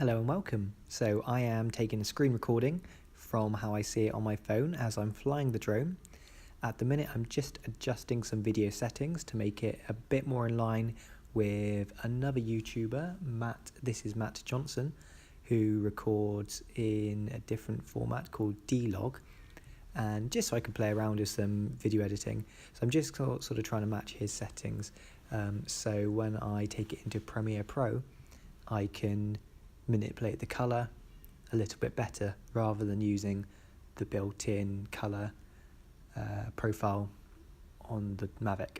Hello and welcome. So I am taking a screen recording from how I see it on my phone as I'm flying the drone. At the minute I'm just adjusting some video settings to make it a bit more in line with another YouTuber, this is Matt Johnson, who records in a different format called D-Log, and just so I can play around with some video editing. So I'm just sort of trying to match his settings. So when I take it into Premiere Pro, I can manipulate the colour a little bit better rather than using the built-in colour profile on the Mavic.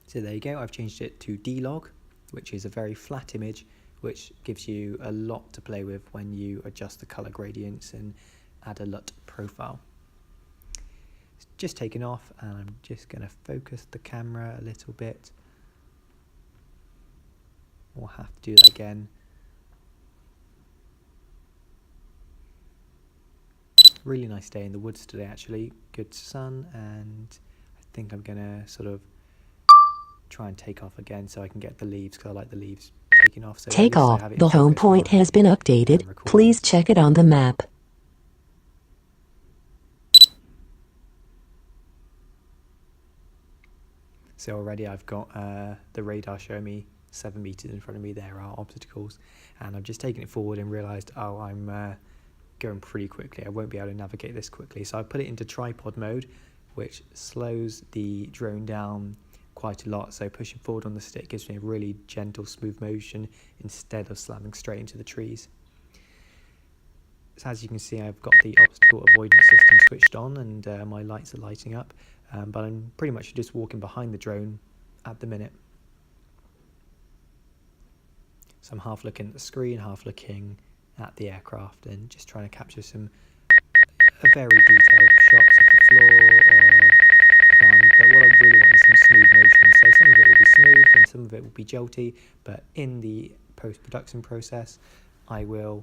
So there you go, I've changed it to D-Log, which is a very flat image which gives you a lot to play with when you adjust the colour gradients and add a LUT profile. It's just taken off and I'm just going to focus the camera a little bit. We'll have to do that again. Really nice day in the woods today actually, good sun, and I think I'm going to sort of try and take off again so I can get the leaves, because I like the leaves taking off. So take off. The home point has been updated. Please check it on the map. So already I've got the radar showing me 7 meters in front of me there are obstacles, and I've just taken it forward and realized, oh, I'm going pretty quickly, I won't be able to navigate this quickly. So I put it into tripod mode, which slows the drone down quite a lot. So pushing forward on the stick gives me a really gentle, smooth motion instead of slamming straight into the trees. So as you can see, I've got the obstacle avoidance system switched on, and my lights are lighting up, but I'm pretty much just walking behind the drone at the minute. So I'm half looking at the screen, half looking at the aircraft, and just trying to capture some very detailed shots of the floor, of the ground. But what I really want is some smooth motion. So some of it will be smooth and some of it will be jolty, but in the post-production process, I will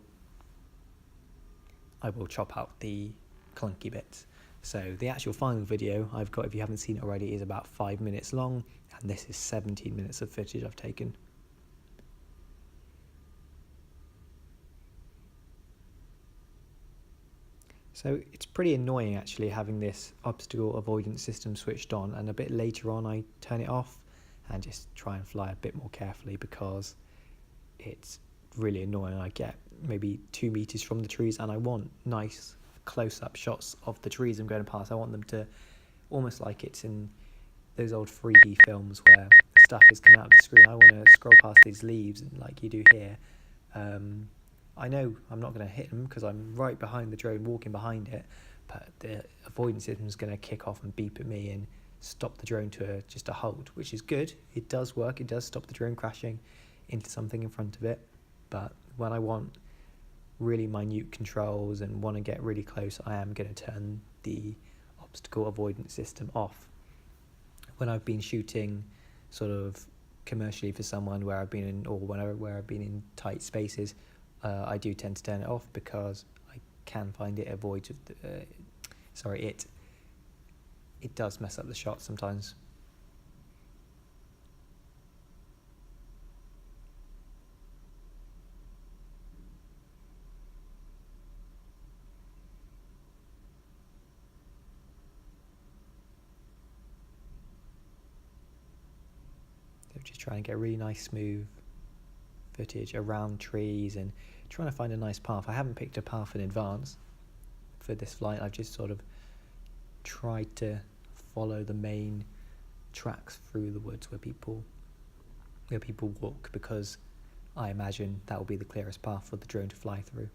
chop out the clunky bits. So the actual final video I've got, if you haven't seen it already, is about 5 minutes long, and this is 17 minutes of footage I've taken. So it's pretty annoying actually having this obstacle avoidance system switched on, and a bit later on I turn it off and just try and fly a bit more carefully because it's really annoying. I get maybe 2 meters from the trees and I want nice close-up shots of the trees I'm going past. I want them to almost like it's in those old 3D films where stuff is coming out of the screen. I want to scroll past these leaves like you do here. I know I'm not going to hit them because I'm right behind the drone, walking behind it, but the avoidance system is going to kick off and beep at me and stop the drone to just a halt, which is good. It does work. It does stop the drone crashing into something in front of it. But when I want really minute controls and want to get really close, I am going to turn the obstacle avoidance system off. When I've been shooting sort of commercially for someone where I've been in, or where I've been in tight spaces, I do tend to turn it off because I can find it avoids it does mess up the shot sometimes. So just trying to get really nice smooth footage around trees and trying to find a nice path. I haven't picked a path in advance for this flight. I've just sort of tried to follow the main tracks through the woods where people walk, because I imagine that will be the clearest path for the drone to fly through.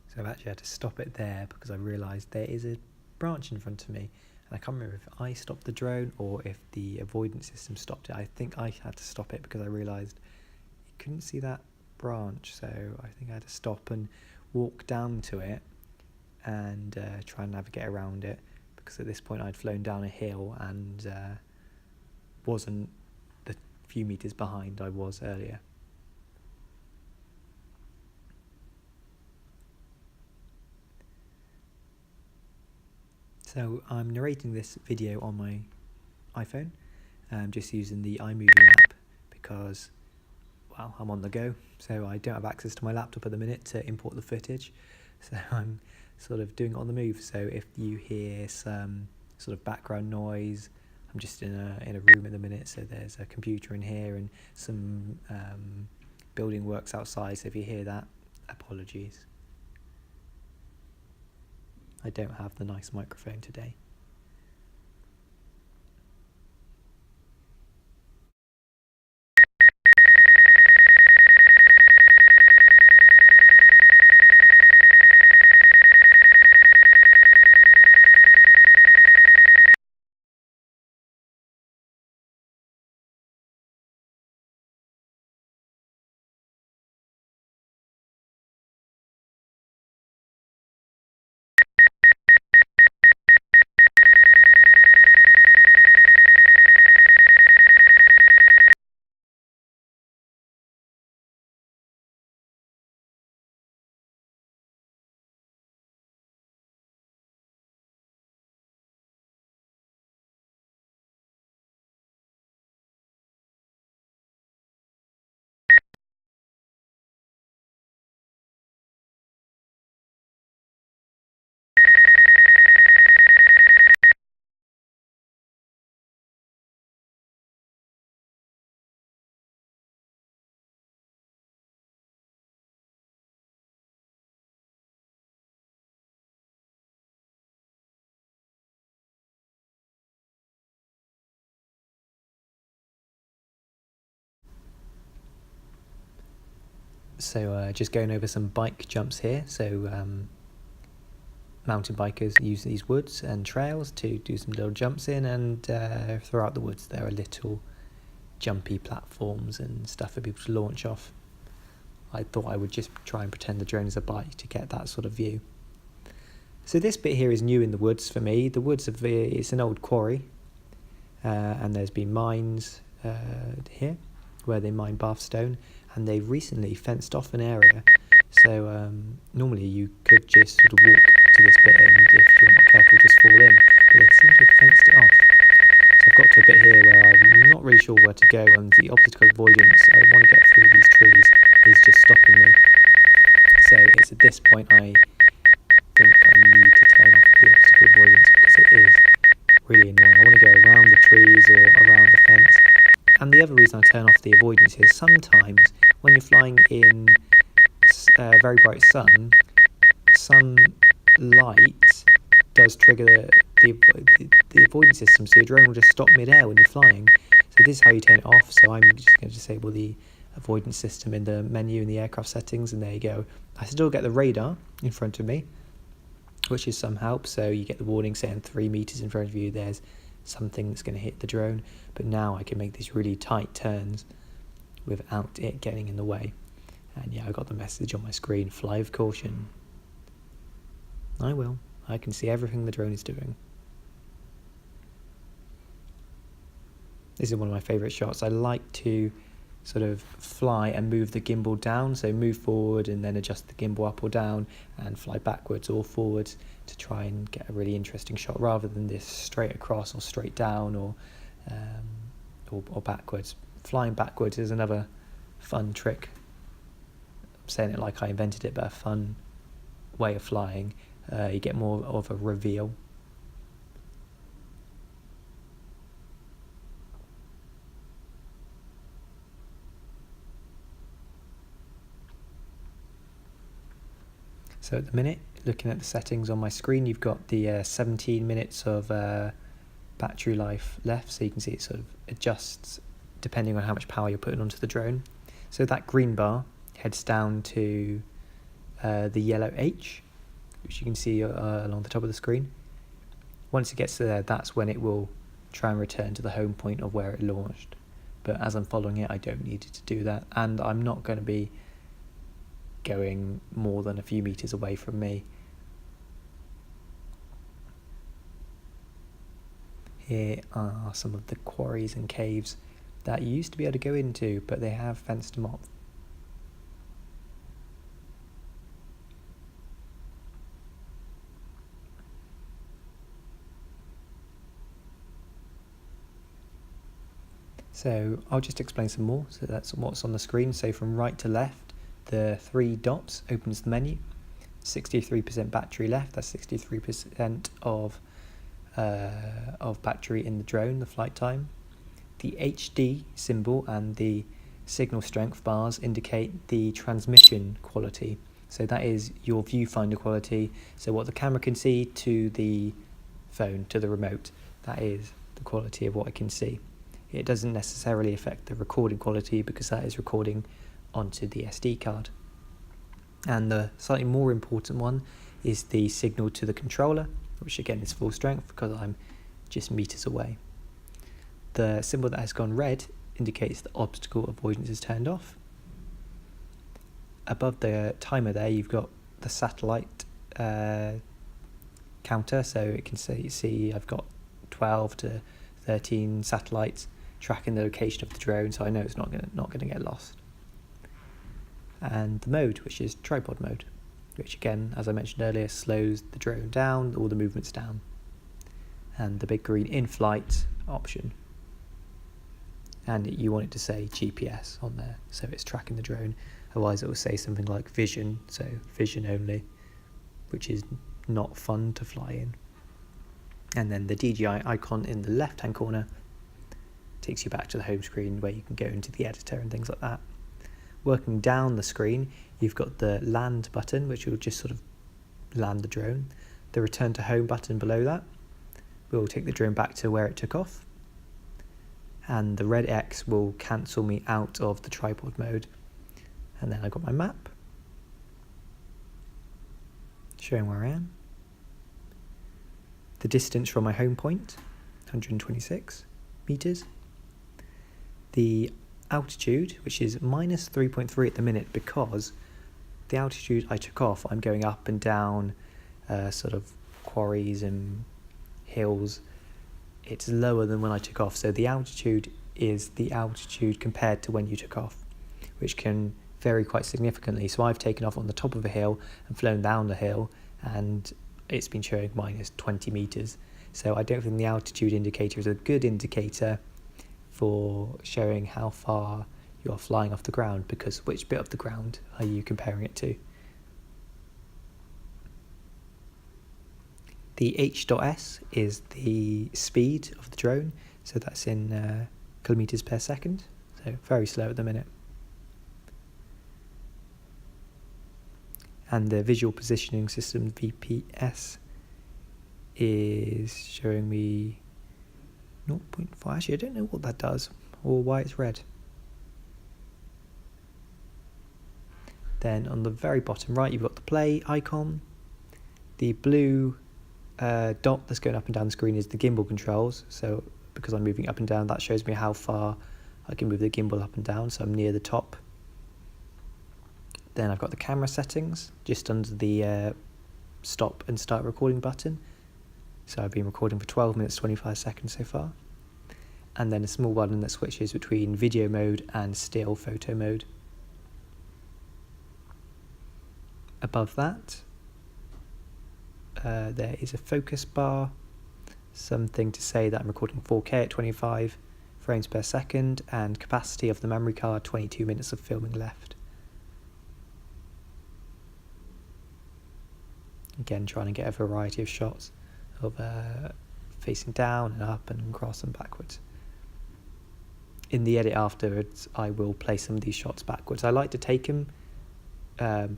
So I've actually had to stop it there because I realised there is a branch in front of me, and I can't remember if I stopped the drone or if the avoidance system stopped it. I think I had to stop it because I realised you couldn't see that branch, so I think I had to stop and walk down to it and try and navigate around it, because at this point I'd flown down a hill and wasn't the few meters behind I was earlier. So I'm narrating this video on my iPhone, just using the iMovie app because, well, I'm on the go, so I don't have access to my laptop at the minute to import the footage. So I'm sort of doing it on the move. So if you hear some sort of background noise, I'm just in a room at the minute, so there's a computer in here and some building works outside. So if you hear that, apologies. I don't have the nice microphone today. So just going over some bike jumps here. So mountain bikers use these woods and trails to do some little jumps in, and throughout the woods there are little jumpy platforms and stuff for people to launch off. I thought I would just try and pretend the drone is a bike to get that sort of view. So this bit here is new in the woods for me. The woods it's an old quarry, and there's been mines here where they mine bathstone, and they've recently fenced off an area. So normally you could just sort of walk to this bit and if you're not careful just fall in, but they seem to have fenced it off. So I've got to a bit here where I'm not really sure where to go, and the obstacle avoidance, I want to get through these trees, is just stopping me. So it's at this point I think I need to turn off the obstacle avoidance because it is really annoying. I want to go around the trees or around the fence. And the other reason I turn off the avoidance is sometimes when you're flying in very bright sun, some light does trigger the avoidance system, so your drone will just stop mid-air when you're flying. So this is how you turn it off. So I'm just going to disable the avoidance system in the menu in the aircraft settings, and there you go. I still get the radar in front of me, which is some help. So you get the warning saying 3 meters in front of you there's something that's going to hit the drone, but now I can make these really tight turns without it getting in the way. And yeah, I got the message on my screen, fly with caution. I will. I can see everything the drone is doing. This is one of my favourite shots. I like to sort of fly and move the gimbal down, so move forward and then adjust the gimbal up or down and fly backwards or forwards to try and get a really interesting shot rather than this straight across or straight down or backwards. Flying backwards is another fun trick. I'm saying it like I invented it, but a fun way of flying. You get more of a reveal. So at the minute, looking at the settings on my screen, you've got the 17 minutes of battery life left, so you can see it sort of adjusts depending on how much power you're putting onto the drone. So that green bar heads down to the yellow H, which you can see along the top of the screen. Once it gets to there, that's when it will try and return to the home point of where it launched. But as I'm following it, I don't need it to do that, and I'm not going to be going more than a few meters away from me. Here are some of the quarries and caves that you used to be able to go into, but they have fenced them off. So I'll just explain some more. So that's what's on the screen. So from right to left, the 3 dots opens the menu. 63% battery left. That's 63% of battery in the drone, the flight time. The HD symbol and the signal strength bars indicate the transmission quality. So that is your viewfinder quality. So what the camera can see to the phone, to the remote, that is the quality of what I can see. It doesn't necessarily affect the recording quality because that is recording onto the SD card. And the slightly more important one is the signal to the controller, which again is full strength because I'm just meters away. The symbol that has gone red indicates the obstacle avoidance is turned off. Above the timer there, you've got the satellite counter, so it can see I've got 12 to 13 satellites tracking the location of the drone, so I know it's not going to get lost. And the mode, which is tripod mode, which again, as I mentioned earlier, slows the drone down, all the movements down. And the big green in-flight option. And you want it to say GPS on there, so it's tracking the drone. Otherwise it will say something like vision, so vision only, which is not fun to fly in. And then the DJI icon in the left hand corner takes you back to the home screen where you can go into the editor and things like that. Working down the screen, you've got the land button, which will just sort of land the drone. The return to home button below that will take the drone back to where it took off. And the red X will cancel me out of the tripod mode. And then I've got my map showing where I am. The distance from my home point, 126 meters. The altitude, which is minus 3.3 at the minute, because the altitude I took off, I'm going up and down sort of quarries and hills. It's lower than when I took off, so the altitude is the altitude compared to when you took off, which can vary quite significantly. So I've taken off on the top of a hill and flown down the hill, and it's been showing minus 20 meters. So I don't think the altitude indicator is a good indicator for showing how far you're flying off the ground, because which bit of the ground are you comparing it to? The H.S is the speed of the drone, so that's in kilometers per second, so very slow at the minute. And the visual positioning system, VPS, is showing me 0.5. Actually, I don't know what that does or why it's red. Then on the very bottom right, you've got the play icon. The blue dot that's going up and down the screen is the gimbal controls. So because I'm moving up and down, that shows me how far I can move the gimbal up and down. So I'm near the top. Then I've got the camera settings just under the stop and start recording button. So I've been recording for 12 minutes 25 seconds so far. And then a small button that switches between video mode and still photo mode. Above that, there is a focus bar, something to say that I'm recording 4K at 25 frames per second, and capacity of the memory card, 22 minutes of filming left. Again, trying to get a variety of shots of facing down and up and across and backwards. In the edit afterwards, I will play some of these shots backwards. I like to take them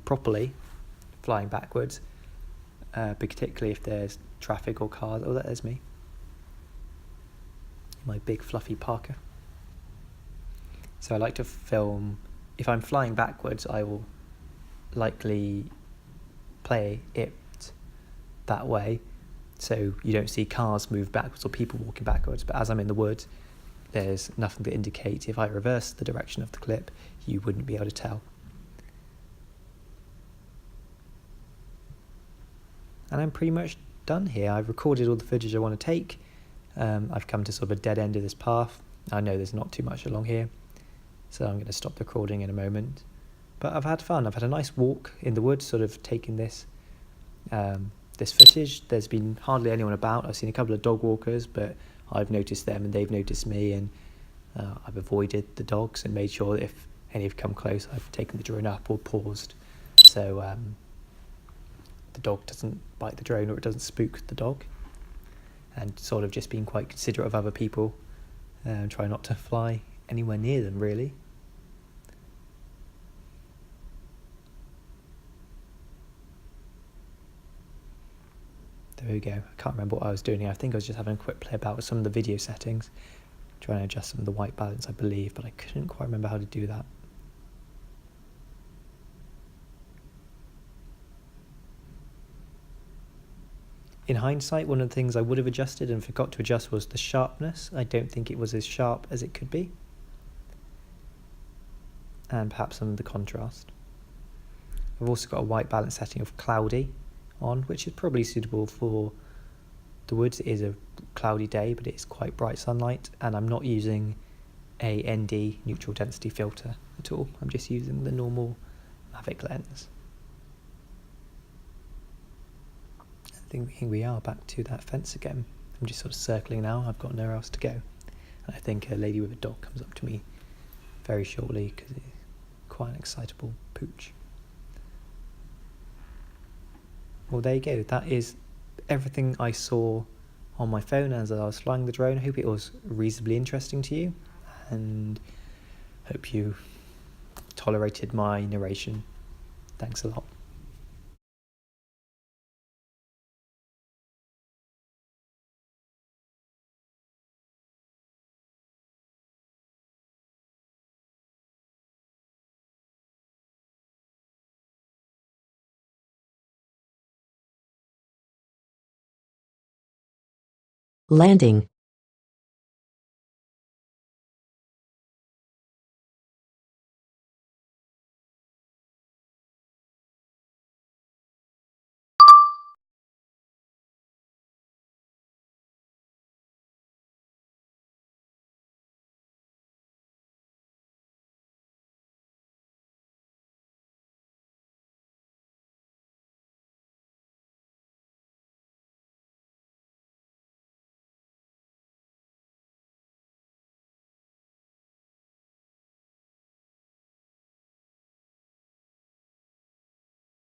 properly, flying backwards, particularly if there's traffic or cars. Oh, there's me. My big fluffy parka. So I like to film, if I'm flying backwards, I will likely play it that way, so you don't see cars move backwards or people walking backwards. But as I'm in the woods, there's nothing to indicate. If I reverse the direction of the clip, you wouldn't be able to tell. And I'm pretty much done here. I've recorded all the footage I want to take. I've come to sort of a dead end of this path. I know there's not too much along here, so I'm going to stop the recording in a moment. But I've had fun. I've had a nice walk in the woods, sort of taking this this footage. There's been hardly anyone about. I've seen a couple of dog walkers, but I've noticed them and they've noticed me, and I've avoided the dogs and made sure that if any have come close, I've taken the drone up or paused, so the dog doesn't bite the drone or it doesn't spook the dog, and sort of just being quite considerate of other people and try not to fly anywhere near them, really. There we go. I can't remember what I was doing here. I think I was just having a quick play about with some of the video settings, trying to adjust some of the white balance, I believe, but I couldn't quite remember how to do that. In hindsight, one of the things I would have adjusted and forgot to adjust was the sharpness. I don't think it was as sharp as it could be. And perhaps some of the contrast. I've also got a white balance setting of cloudy on, which is probably suitable for the woods. It is a cloudy day, but it is quite bright sunlight, and I'm not using a ND neutral density filter at all. I'm just using the normal Mavic lens. I think here we are back to that fence again. I'm just sort of circling now. I've got nowhere else to go. And I think a lady with a dog comes up to me very shortly because it's quite an excitable pooch. Well, there you go. That is everything I saw on my phone as I was flying the drone. I hope it was reasonably interesting to you, and hope you tolerated my narration. Thanks a lot. Landing.